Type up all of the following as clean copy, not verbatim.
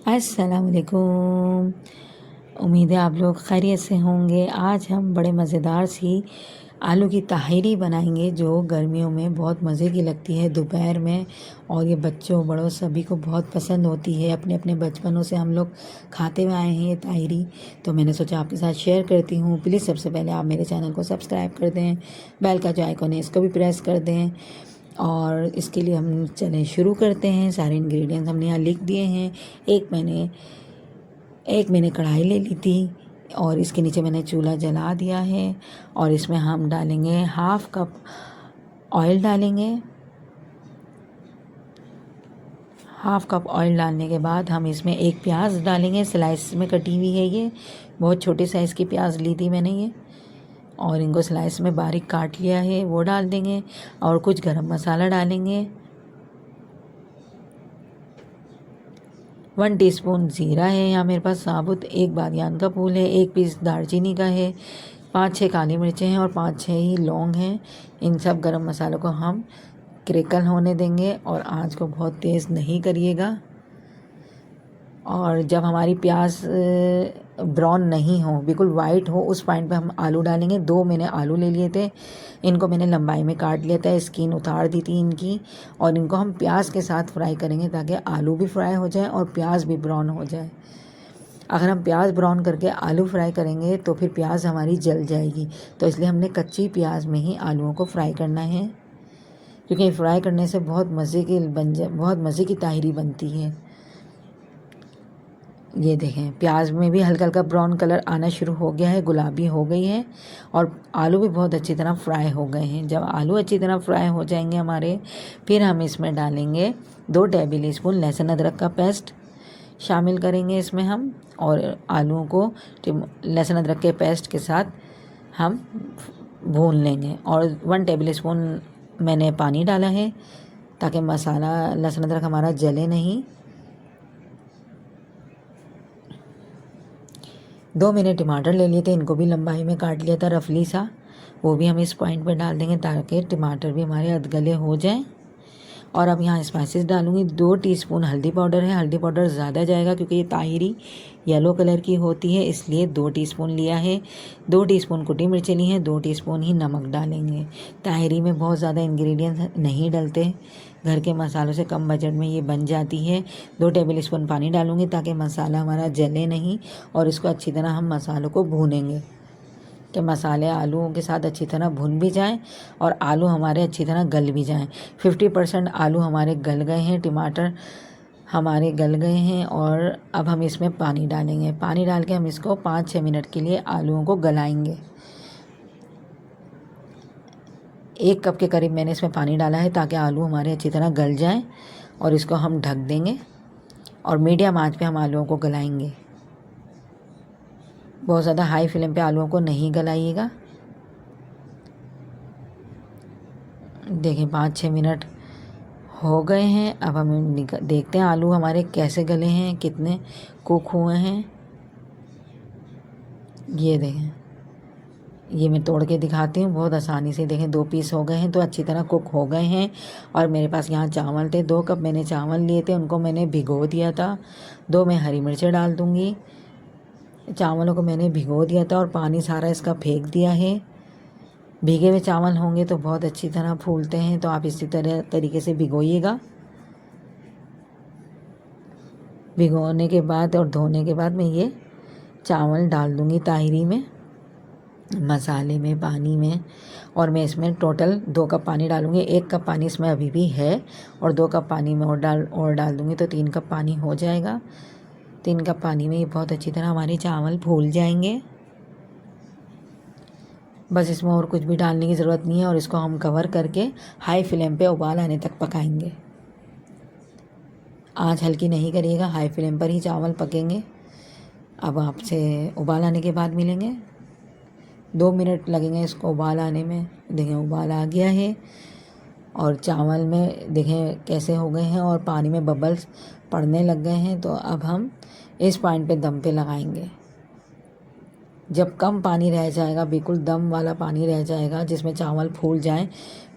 अस्सलाम वालेकुम। उम्मीद है आप लोग खैरियत से होंगे। आज हम बड़े मज़ेदार सी आलू की ताहिरी बनाएंगे जो गर्मियों में बहुत मज़े की लगती है दोपहर में, और ये बच्चों बड़ों सभी को बहुत पसंद होती है। अपने अपने बचपनों से हम लोग खाते हुए आए हैं ये ताहिरी, तो मैंने सोचा आपके साथ शेयर करती हूँ। प्लीज़ सबसे पहले आप मेरे चैनल को सब्सक्राइब कर दें, बेल का जो आइकॉन है इसको भी प्रेस कर दें। और इसके लिए हम चलें शुरू करते हैं। सारे इंग्रेडिएंट्स हमने यहाँ लिख दिए हैं। एक मैंने कढ़ाई ले ली थी और इसके नीचे मैंने चूल्हा जला दिया है, और इसमें हम डालेंगे हाफ कप ऑयल डालेंगे। हाफ कप ऑयल डालने के बाद हम इसमें एक प्याज डालेंगे, स्लाइस में कटी हुई है। ये बहुत छोटे साइज़ की प्याज ली थी मैंने ये, और इनको स्लाइस में बारीक काट लिया है, वो डाल देंगे। और कुछ गरम मसाला डालेंगे, 1 टीस्पून ज़ीरा है यहाँ मेरे पास साबुत, 1 बादियान का फूल है, 1 पीस दालचीनी का है, 5-6 काली मिर्चें हैं और 5-6 ही लौंग हैं। इन सब गरम मसालों को हम क्रैकल होने देंगे और आंच को बहुत तेज़ नहीं करिएगा। और जब हमारी प्याज ब्राउन नहीं हो, बिल्कुल वाइट हो, उस पॉइंट पे हम आलू डालेंगे। 2 मैंने आलू ले लिए थे, इनको मैंने लंबाई में काट लिया था, स्किन उतार दी थी इनकी, और इनको हम प्याज के साथ फ्राई करेंगे ताकि आलू भी फ्राई हो जाए और प्याज भी ब्राउन हो जाए। अगर हम प्याज ब्राउन करके आलू फ्राई करेंगे तो फिर प्याज हमारी जल जाएगी, तो इसलिए हमने कच्ची प्याज में ही आलूओं को फ्राई करना है, क्योंकि फ्राई करने से बहुत मज़े की ताहिरी बनती है। ये देखें, प्याज में भी हल्का हल्का ब्राउन कलर आना शुरू हो गया है, गुलाबी हो गई है, और आलू भी बहुत अच्छी तरह फ्राई हो गए हैं। जब आलू अच्छी तरह फ्राई हो जाएंगे हमारे, फिर हम इसमें डालेंगे 2 टेबल स्पून लहसुन अदरक का पेस्ट शामिल करेंगे इसमें हम, और आलूओं को लहसुन अदरक के पेस्ट के साथ हम भून लेंगे। और 1 टेबल स्पून मैंने पानी डाला है ताकि मसाला लहसुन अदरक हमारा जले नहीं। 2 मैंने टमाटर ले लिए थे, इनको भी लंबाई में काट लिया था रफली सा, वो भी हम इस पॉइंट पर डाल देंगे ताकि टमाटर भी हमारे अधगले हो जाएं। और अब यहाँ स्पाइसेस डालूंगी। 2 टीस्पून हल्दी पाउडर है, हल्दी पाउडर ज़्यादा जाएगा क्योंकि ये ताहिरी येलो कलर की होती है, इसलिए 2 टीस्पून लिया है। 2 टीस्पून कुटी मिर्चें ली हैं, 2 टीस्पून ही नमक डालेंगे। ताहिरी में बहुत ज़्यादा इंग्रेडिएंट्स नहीं डलते, घर के मसालों से कम बजट में ये बन जाती है। 2 टेबल स्पून पानी डालूंगी ताकि मसाला हमारा जले नहीं, और इसको अच्छी तरह हम मसालों को भूनेंगे कि मसाले आलूओं के साथ अच्छी तरह भुन भी जाएं और आलू हमारे अच्छी तरह गल भी जाएं। 50% आलू हमारे गल गए हैं, टमाटर हमारे गल गए हैं, और अब हम इसमें पानी डालेंगे। पानी डाल के हम इसको 5-6 मिनट के लिए आलूओं को गलाएंगे। 1 कप के करीब मैंने इसमें पानी डाला है ताकि आलू हमारे अच्छी तरह गल जाएं, और इसको हम ढक देंगे और मीडियम आंच पे हम आलूओं को गलाएंगे। बहुत ज़्यादा हाई फ्लेम पे आलूओं को नहीं गलाइएगा। देखें 5-6 मिनट हो गए हैं। अब हम देखते हैं आलू हमारे कैसे गले हैं, कितने कुक हुए हैं। ये देखें, ये मैं तोड़ के दिखाती हूँ बहुत आसानी से। देखें 2 पीस हो गए हैं, तो अच्छी तरह कुक हो गए हैं। और मेरे पास यहाँ चावल थे, 2 कप मैंने चावल लिए थे, उनको मैंने भिगो दिया था। 2 मैं हरी मिर्चें डाल दूँगी। चावलों को मैंने भिगो दिया था और पानी सारा इसका फेंक दिया है। भीगे हुए चावल होंगे तो बहुत अच्छी तरह फूलते हैं, तो आप इसी तरीके से भिगोइएगा। भिगोने के बाद और धोने के बाद मैं ये चावल डाल दूँगी ताहिरी में, मसाले में, पानी में। और मैं इसमें टोटल 2 कप पानी डालूँगी। 1 कप पानी इसमें अभी भी है, और 2 कप पानी में और डाल दूँगी तो 3 कप पानी हो जाएगा। 3 कप पानी में ये बहुत अच्छी तरह हमारे चावल फूल जाएंगे। बस इसमें और कुछ भी डालने की ज़रूरत नहीं है, और इसको हम कवर करके हाई फ्लेम पे उबाल आने तक पकाएंगे। आंच हल्की नहीं करिएगा, हाई फ्लेम पर ही चावल पकेंगे। अब आपसे उबाल आने के बाद मिलेंगे। 2 मिनट लगेंगे इसको उबाल आने में। देखें उबाल आ गया है, और चावल में देखें कैसे हो गए हैं, और पानी में बबल्स पड़ने लग गए हैं। तो अब हम इस पॉइंट पे दम पे लगाएंगे। जब कम पानी रह जाएगा, बिल्कुल दम वाला पानी रह जाएगा जिसमें चावल फूल जाएं,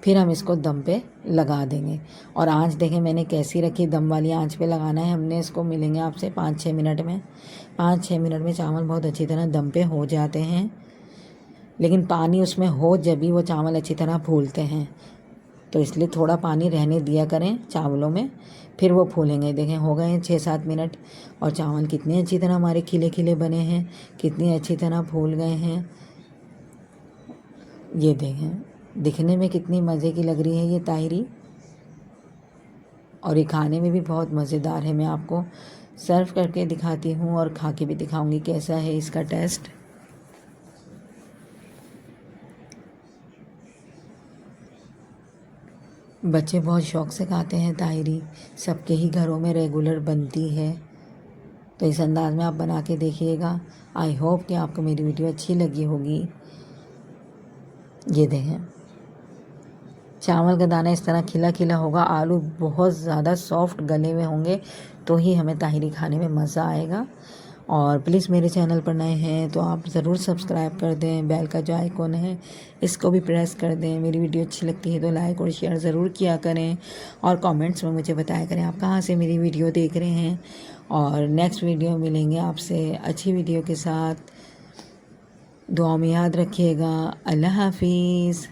फिर हम इसको दम पे लगा देंगे। और आंच देखें मैंने कैसी रखी, दम वाली आंच पे लगाना है हमने इसको। मिलेंगे आपसे 5-6 मिनट में। 5-6 मिनट में चावल बहुत अच्छी तरह दम पे हो जाते हैं, लेकिन पानी उसमें हो जब भी वो चावल अच्छी तरह फूलते हैं, तो इसलिए थोड़ा पानी रहने दिया करें चावलों में, फिर वो फूलेंगे। देखें हो गए हैं 6-7 मिनट और चावल कितने अच्छी तरह हमारे खिले खिले बने हैं, कितनी अच्छी तरह फूल गए हैं। ये देखें, दिखने में कितनी मज़े की लग रही है ये ताहिरी, और ये खाने में भी बहुत मज़ेदार है। मैं आपको सर्व करके दिखाती हूँ और खा के भी दिखाऊंगी कैसा है इसका टेस्ट। बच्चे बहुत शौक़ से खाते हैं ताहिरी, सबके ही घरों में रेगुलर बनती है, तो इस अंदाज में आप बना के देखिएगा। आई होप कि आपको मेरी वीडियो अच्छी लगी होगी। ये देखें, चावल का दाना इस तरह खिला खिला होगा, आलू बहुत ज़्यादा सॉफ्ट गले हुए होंगे, तो ही हमें ताहिरी खाने में मज़ा आएगा। और प्लीज़ मेरे चैनल पर नए हैं तो आप ज़रूर सब्सक्राइब कर दें, बेल का जो आइकॉन है इसको भी प्रेस कर दें। मेरी वीडियो अच्छी लगती है तो लाइक और शेयर ज़रूर किया करें, और कमेंट्स में मुझे बताया करें आप कहाँ से मेरी वीडियो देख रहे हैं। और नेक्स्ट वीडियो मिलेंगे आपसे अच्छी वीडियो के साथ। दुआ में याद रखिएगा। अल्लाह हाफिज़।